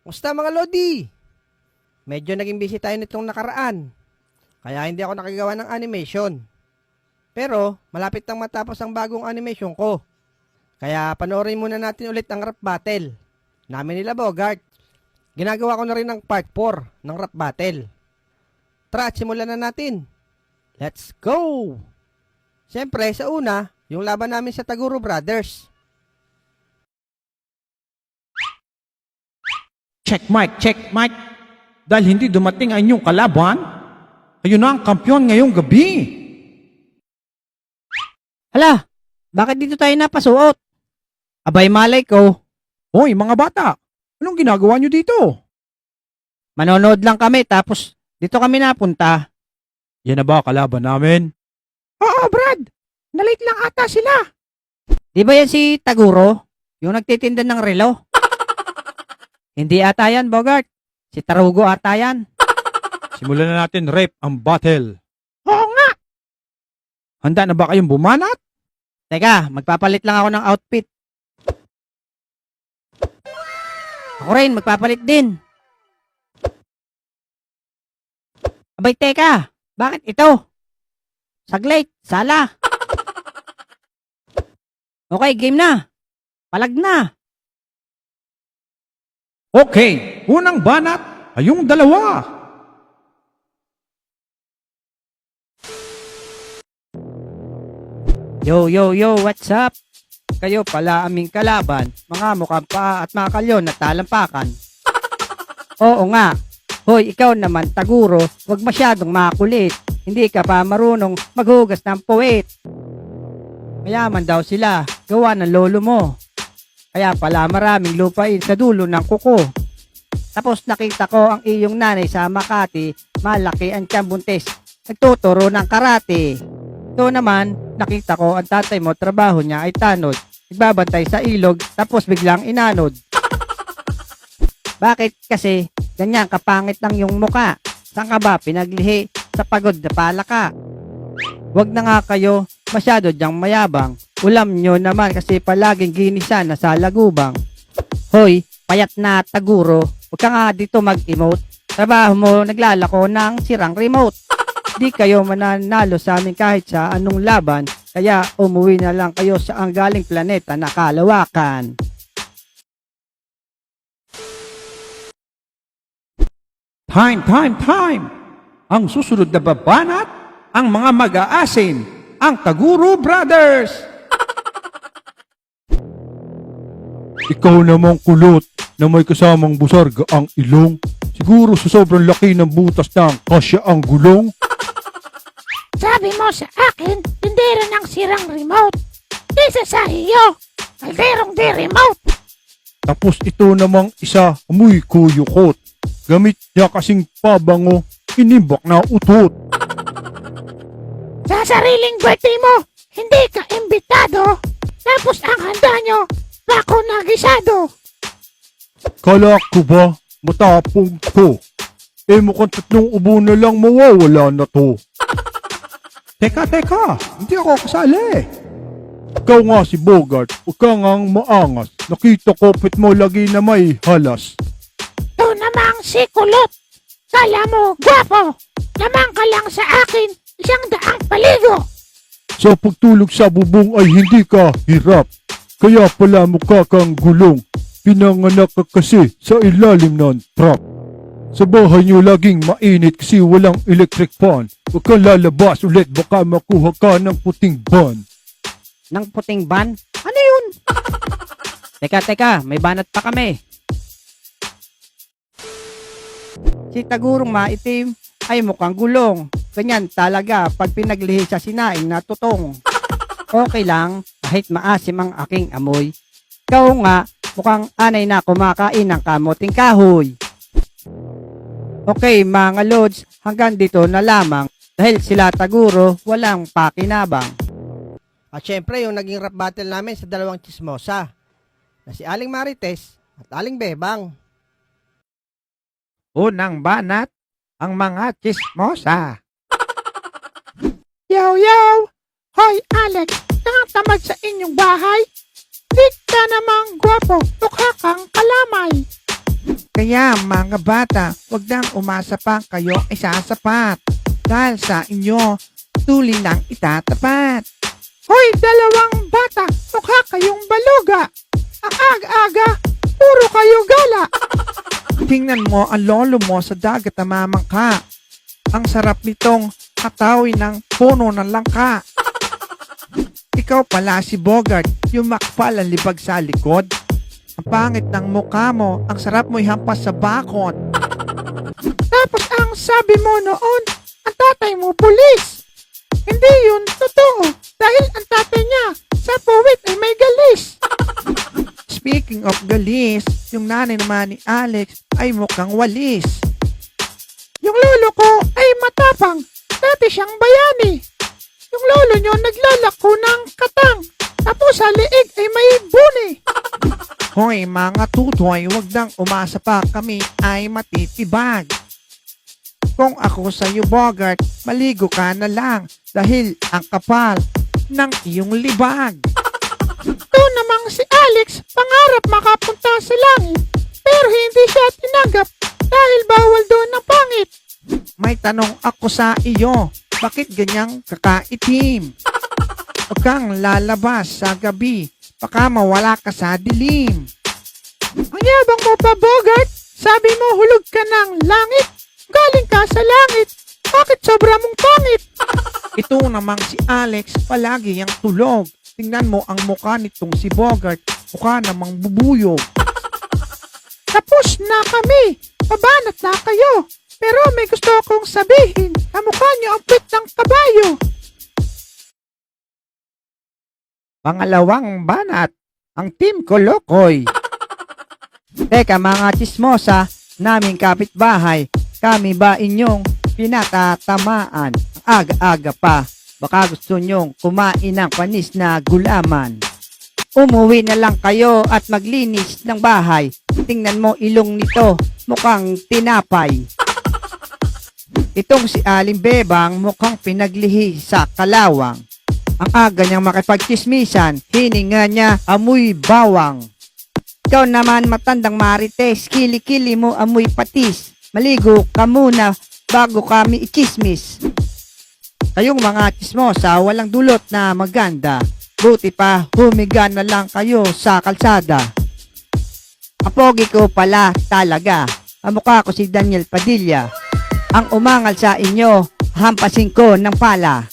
Musta mga Lodi? Medyo naging busy tayo nitong nakaraan. Kaya hindi ako nakagawa ng animation. Pero malapit nang matapos ang bagong animation ko. Kaya panoorin muna natin ulit ang rap battle namin nila Bogart. Ginagawa ko na rin ang part 4 ng rap battle. Tara at simulan na natin. Let's go! Siyempre sa una, yung laban namin sa Taguro Brothers. Check mic. Dahil hindi dumating ang inyong kalaban, ayun na ang kampyon ngayong gabi. Hala, bakit dito tayo napasuot? Abay malay ko, Hoy mga bata, anong ginagawa nyo dito? manonood lang kami tapos dito kami napunta. Yan na ba kalaban namin? Oo Brad, nalate lang ata sila. Di ba yan si Taguro? Yung nagtitinda ng relo? Hindi ata yan, Bogart. Si Tarugo ata yan. Simulan na natin rap ang battle. Oo nga. Handa na ba kayong bumanat? Teka, magpapalit lang ako ng outfit. Ako rin, magpapalit din. Abay, teka. Bakit ito? Saglit, sala. Okay, game na. Palag na. Okay, unang banat ay yung dalawa. Yo, what's up? Kayo pala aming kalaban, mga mukhang paa at mga kalyon na talampakan. Oo nga. Hoy, ikaw naman, Taguro, wag masyadong makulit. Hindi ka pa marunong maghugas ng puwit. Mayaman daw sila, gawa ng lolo mo. Kaya pala maraming lupain sa dulo ng kuko. Tapos nakita ko ang iyong nanay sa Makati, malaki ang tiyang buntis. Nagtuturo ng karate. Ito naman, nakita ko ang tatay mo, trabaho niya ay tanod. Nagbabantay sa ilog, tapos biglang inanod. Bakit kasi ganyan kapangit lang yung muka? Saan ka ba pinaglihi sa pagod na palaka? Wag na nga kayo masyado dyang mayabang. Ulam nyo naman kasi palaging ginisa na sa lagubang. Hoy, payat na Taguro, huwag ka nga dito mag-emote. Trabaho mo naglalako ng sirang remote. Di kayo mananalo sa amin kahit sa anong laban, kaya umuwi na lang kayo sa ang galing planeta na kalawakan. Time! Ang susunod na babanat, ang mga mag-aasin, ang Taguro Brothers. Ikaw namang kulot na may kasamang busarga ang ilong. Siguro sa sobrang laki ng butas ng kasya ang gulong. Sabi mo sa akin, tindera ng sirang remote. Isa sa iyo, kalderong di remote. Tapos ito namang isa, amoy kuyukot. Gamit niya kasing pabango, inibak na utot. Sa sariling birthday mo, hindi ka imbitado. Tapos ang handa nyo, bako na gisado. Kala ko ba, matapong to? Eh mukhang tatlong ubo na lang mawawala na to. Teka, hindi ako kasali. Ikaw nga si Bogart, huwag ka ngang maangas. Nakita ko pit mo lagi na may halas. Ito namang si Kulot. Kala mo, gwapo. Lamang ka lang sa akin, 100 paligo. Sa pagtulog sa bubong ay hindi ka hirap. Kaya pala mukha kang gulong. Pinanganak ka kasi sa ilalim ng truck. Sa bahay niyo laging mainit kasi walang electric fan. Huwag kang lalabas ulit, baka makuha ka ng puting ban. Ng puting ban? Ano yun? Teka, may banat pa kami. Si Tagurong maitim ay mukhang gulong. Ganyan talaga pag pinaglihi sa sinaing na tutong. Okay lang, kahit maasim ang aking amoy. Ikaw nga, mukhang anay na kumakain ng kamuting kahoy. Okay mga lods, hanggang dito na lamang. Dahil sila Taguro, walang pakinabang. At syempre yung naging rap battle namin sa dalawang chismosa na si Aling Marites at Aling Bebang. Unang banat, ang mga chismosa. Yo! Hoy Alex, nangatamad sa inyong bahay? Di ka namang gwapo, mukha kang kalamay. Kaya mga bata, wag nang umasa pa kayo ay sasapat. Dahil sa inyo, tuli nang itatapat. Hoy, dalawang bata, mukha kayong baluga. Ang aga-aga, puro kayo gala. Tingnan mo ang lolo mo sa dagat na mamangka. Ang sarap nitong katawin ng puno ng langka. Ikaw pala si Bogart, yung makpal ang libag sa likod. Ang pangit ng mukha mo, ang sarap mo ihampas sa bakod. Tapos ang sabi mo noon, ang tatay mo pulis. Hindi yun totoo, dahil ang tatay niya sa puwit ay may galis. Speaking of galis, yung nanay naman ni Alex ay mukhang walis. Yung lolo ko ay matapang, dati siyang bayani. Yung lolo nyo naglalako ng katang, tapos sa liig ay may buni. Hoy mga tutoy, wag nang umasa pa kami ay matitibag. Kung ako sa'yo Bogart, maligo ka na lang dahil ang kapal ng iyong libag. Ito namang si Alex, pangarap makapunta sa langit, pero hindi siya tinanggap dahil bawal doon ng pangit. May tanong ako sa iyo, bakit ganyang kakaitim? Huwag kang lalabas sa gabi, baka mawala ka sa dilim. Ang yabang mo pa Bogart, sabi mo hulog ka ng langit, galing ka sa langit, bakit sobra mong pangit? Ito namang si Alex, palagi ang tulog. Tingnan mo ang mukha nitong si Bogart, mukha namang bubuyog. Tapos na kami, pabanat na kayo. Pero may gusto akong sabihin, ang mukha niyo ang pit ng kabayo. Pangalawang banat, ang Team Kolokoy. Teka mga chismosa, naming kapitbahay, kami ba inyong pinatatamaan? Aga-aga pa, baka gusto nyong kumain ng panis na gulaman. Umuwi na lang kayo at maglinis ng bahay. Tingnan mo ilong nito, mukhang tinapay. Itong si Aling Bebang mukhang pinaglihi sa kalawang. Ang aga niyang makipagchismisan, hininga niya amoy bawang. Ikaw naman matandang marites, kili-kili mo amoy patis. Maligo ka muna bago kami ichismis. Kayong mga chismosa walang dulot na maganda. Buti pa humiga na lang kayo sa kalsada. Apogi ko pala talaga. Kamukha ko si Daniel Padilla. Ang umangal sa inyo, hampasin ko ng pala.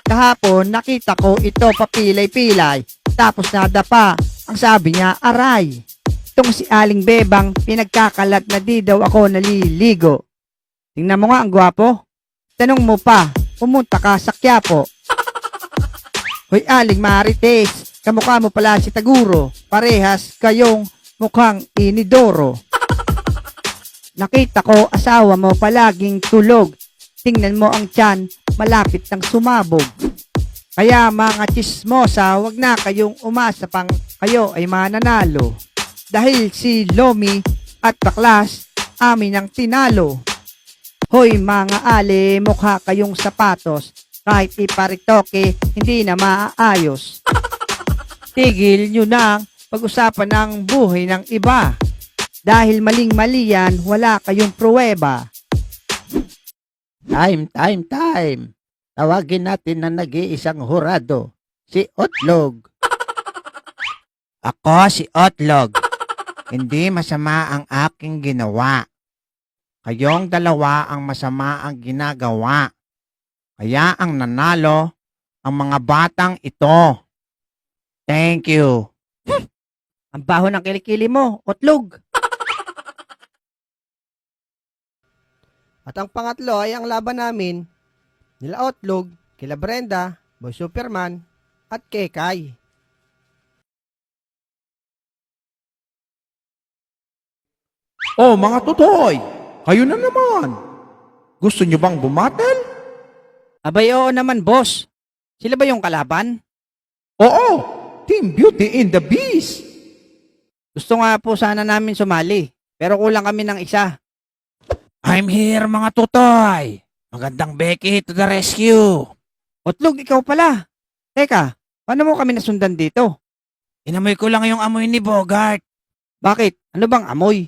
Kahapon nakita ko ito papilay-pilay. Tapos nadapa, ang sabi niya aray. Itong si Aling Bebang pinagkakalat na di daw ako naliligo. Tingnan mo nga ang gwapo. Tanong mo pa, pumunta ka sa Quiapo. Hoy Aling Marites, kamukha mo pala si Taguro. Parehas kayong mukhang inidoro. Nakita ko asawa mo palaging tulog. Tingnan mo ang tiyan, malapit ng sumabog. Kaya mga chismosa, wag na kayong umasa pang kayo ay mananalo. Dahil si Lomi at Baklas, amin ang tinalo. Hoy mga ale, mukha kayong sapatos. Kahit iparitoke, hindi na maaayos. Tigil nyo nang pag-usapan ng buhay ng iba. Dahil maling-mali yan, wala kayong pruweba. Time. Tawagin natin na nag-iisang hurado, si Otlog. Ako si Otlog. Hindi masama ang aking ginawa. Kayong dalawa ang masama ang ginagawa. Kaya ang nanalo, ang mga batang ito. Thank you. Ang baho ng kilikili mo, Otlog. At ang pangatlo ay ang laban namin, nila Otlog, kila Brenda, Boy Superman, at Kekay. Oh mga tutoy, kayo na naman. Gusto nyo bang bumatel? Abay oo naman boss. Sila ba yung kalaban? Oo, Team Beauty and the Beast. Gusto nga po sana namin sumali. Pero kulang kami ng isa. I'm here mga tutoy. Magandang Becky to the rescue. Otlog, ikaw pala. Teka, paano mo kami nasundan dito? Inamoy ko lang yung amoy ni Bogart. Bakit? Ano bang amoy?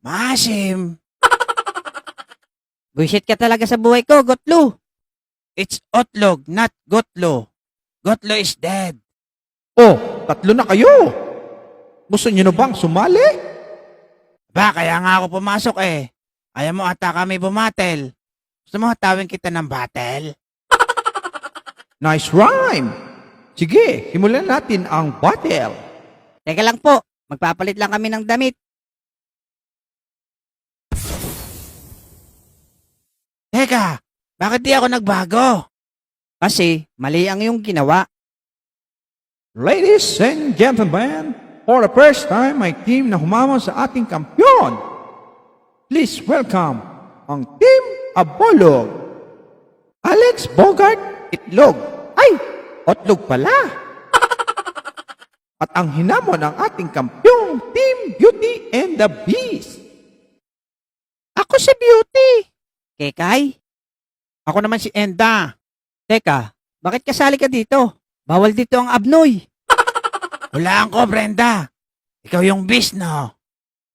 Maasim. Buisit ka talaga sa buhay ko, Gotlo. It's Otlog, not Gotlo. Gotlo is dead. Oh, tatlo na kayo. Gusto niyo na bang sumali? Ba, kaya nga ako pumasok eh. Ayaw mo ata kami bumatel. Gusto mo hatawin kita ng battle? Nice rhyme. Sige, simulan natin ang battle. Teka lang po, magpapalit lang kami ng damit. Teka, bakit di ako nagbago? Kasi mali ang iyong ginawa. Ladies and gentlemen, for the first time, may team na humamon sa ating kampyon. Please welcome ang Team Abolog. Alex Bogart Itlog. Ay, Otlog pala. At ang hinamon ng ating kampyong Team Beauty and the Beast. Ako si Beauty. Kekay? Ako naman si Enda. Teka, bakit kasali ka dito? Bawal dito ang abnoy. Hulaan ko, Brenda. Ikaw yung beast, no?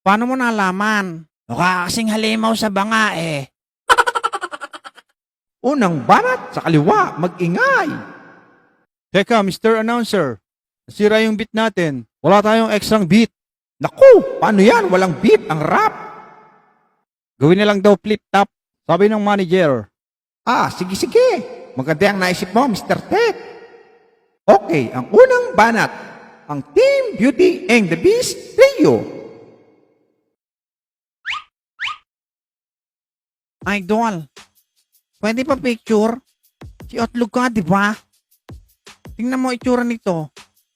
Paano mo nalaman? Mukha kasing halimaw sa banga eh. Unang banat sa kaliwa, mag-ingay. Teka, Mr. Announcer. Nasira yung beat natin. Wala tayong extrang beat. Naku, paano yan? Walang beat ang rap. Gawin na lang daw flip-top. Sabi ng manager. Ah, sige. Maganda ang naisip mo, Mr. Ted. Okay, ang unang banat, ang Team Beauty and the Beast Trio. Idol, pwede pa picture? Si Otlog ka, di ba? Tingnan mo itsura nito.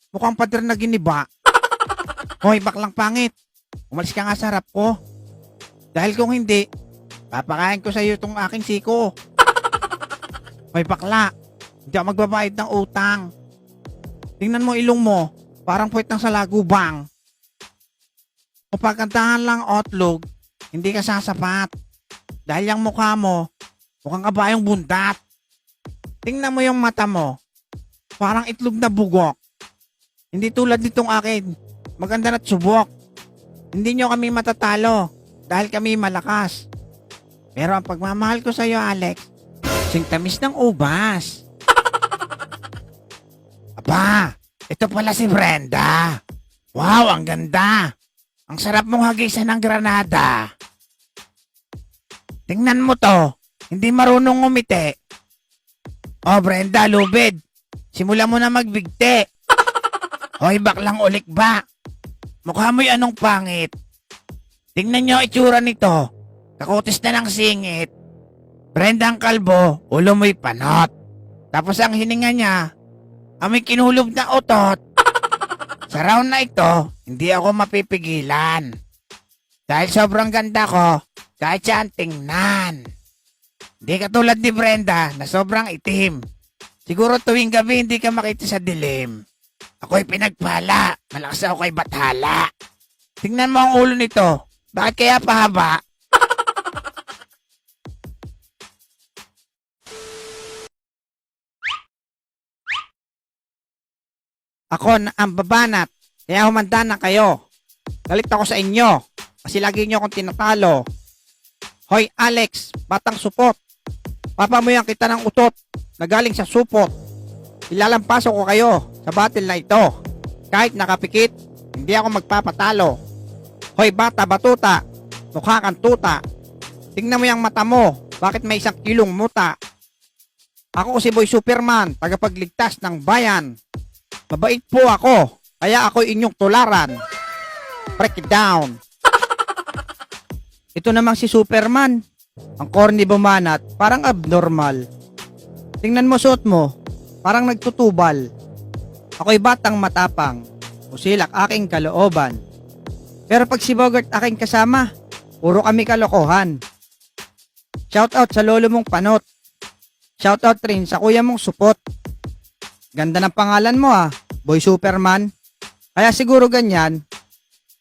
Mukhang pader na giniba. Hoy, baklang pangit. Umalis ka nga sa harap ko. Dahil kung hindi, papakain ko sa iyo itong aking siko. Hoy, bakla. Hindi ako magbabayad ng utang. Tingnan mo ilong mo. Parang puwet ng salagubang. O pagkantahan lang, Otlog, hindi ka sasapat. Dahil yung mukha mo, mukhang kabayong bundat. Tingnan mo yung mata mo. Parang itlog na bugok. Hindi tulad nitong akin. Maganda na't subok. Hindi nyo kami matatalo dahil kami malakas. Pero ang pagmamahal ko sa iyo, Alex, singtamis ng ubas. Aba, ito pala si Brenda. Wow, ang ganda. Ang sarap mong hagisan ng granada. Tingnan mo to. Hindi marunong ngumiti. Oh, Brenda, lubid. Simula mo na magbigti. Hoy, baklang ulik ba? Mukha mo'y anong pangit. Tingnan nyo itsura nito. Kakutis na ng singit. Brenda ang kalbo, ulo mo'y panot. Tapos ang hininga niya, amoy kinulob na utot. Sa round na ito, hindi ako mapipigilan. Dahil sobrang ganda ko, kahit siya ang tingnan. Hindi katulad ni Brenda na sobrang itim. Siguro tuwing gabi hindi ka makita sa dilim. Ako'y pinagpala. Malakas ako kay bathala. Tingnan mo ang ulo nito. Bakit kaya pahaba? Ako na ang babanat. Kaya humanda na kayo. Galit ako sa inyo. Kasi lagi nyo akong tinatalo. Hoy Alex, batang supot. Papamuyan kita ng utot na galing sa supot. Ilalampasok ko kayo sa battle na ito. Kahit nakapikit, hindi ako magpapatalo. Hoy bata batuta, mukha kang tuta. Tingnan mo yung mata mo, bakit may 1 kilong muta? Ako si Boy Superman, tagapagligtas ng bayan. Mabait po ako, kaya ako inyong tularan. Break it down. Ito namang si Superman. Ang corny bumanat, parang abnormal. Tingnan mo suot mo, parang nagtutubal. Ako'y batang matapang, usilak aking kalooban. Pero pag si Bogart aking kasama, puro kami kalokohan. Shoutout sa lolo mong panot. Shoutout rin sa kuya mong supot. Ganda ng pangalan mo Boy Superman. Kaya siguro ganyan,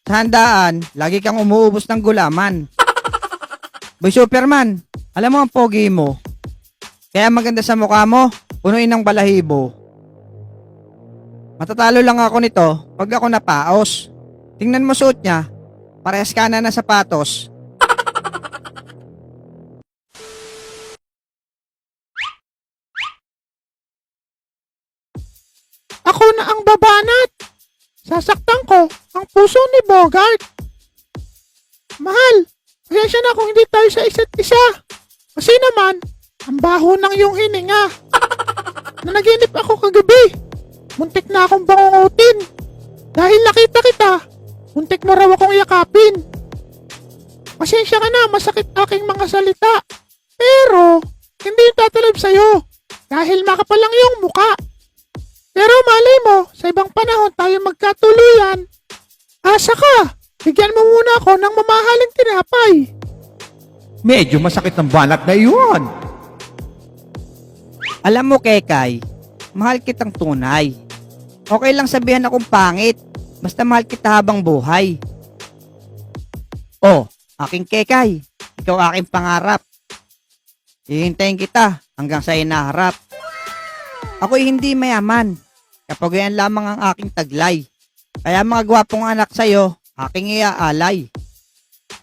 sa handaan, lagi kang umuubos ng gulaman. Boy Superman, alam mo ang pogi mo. Kaya maganda sa mukha mo, punuin ng balahibo. Matatalo lang ako nito pag ako napaos. Tingnan mo suot niya, Parehas ka na ng sapatos. Ako na ang babanat. Sasaktan ko ang puso ni Bogart. Mahal, pasensya na kung hindi tayo sa isa't isa. Kasi naman, ang baho ng iyong hininga. Nanaginip ako kagabi. Muntik na akong bangungutin. Dahil nakita kita, muntik mo raw akong yakapin. Pasensya ka na, masakit aking mga salita. Pero, hindi yung tatalab sa'yo. Dahil makapal lang iyong muka. Pero malay mo, sa ibang panahon tayo magkatuluyan. Asa ka, bigyan mo muna ako ng mamahaling tinapay. Medyo masakit ang banat na iyon. Alam mo, Kekay, mahal kitang tunay. Okay lang sabihan akong pangit, basta mahal kita habang buhay. Oh, aking Kekay, ikaw aking pangarap. Hihintayin kita hanggang sa inaharap. Ako'y hindi mayaman, kapag yan lamang ang aking taglay. Kaya mga gwapong anak sa'yo, aking iaalay.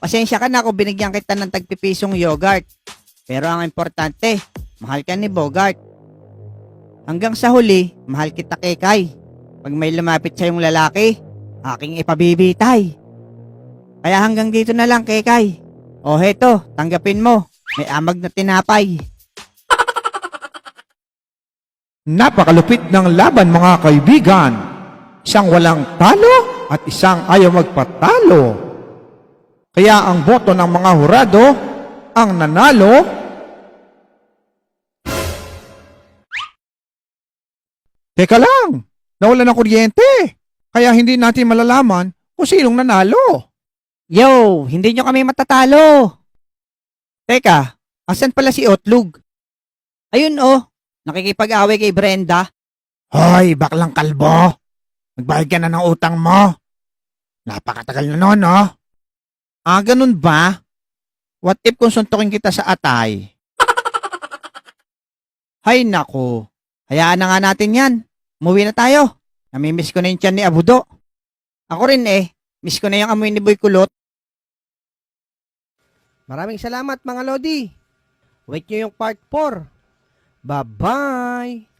Pasensya ka na kung binigyan kita ng tagpipisong yogurt. Pero ang importante, mahal ka ni Bogart. Hanggang sa huli, mahal kita, Kekay. Pag may lumapit sa'yong lalaki, aking ipabibitay. Kaya hanggang dito na lang, Kekay. O heto, tanggapin mo. May amag na tinapay. Napakalupit ng laban mga kaibigan. Isang walang talo at isang ayaw magpatalo. Kaya ang boto ng mga hurado, ang nanalo, teka lang, nawala ng kuryente. Kaya hindi natin malalaman kung sinong nanalo. Yo, hindi nyo kami matatalo. Teka, asan pala si Otlog? Ayun oh, nakikipag-away kay Brenda. Hoy, baklang kalbo. Magbayad ka na ng utang mo. Napakatagal na nun, no? Ah, ganun ba? What if kung suntukin kita sa atay? Hay nako, hayaan na nga natin yan. Umuwi na tayo. Namimiss ko na yung tiyan ni Abudo. Ako rin miss ko na yung amoy ni Boy Kulot. Maraming salamat mga Lodi. Wait nyo yung part 4. Bye-bye!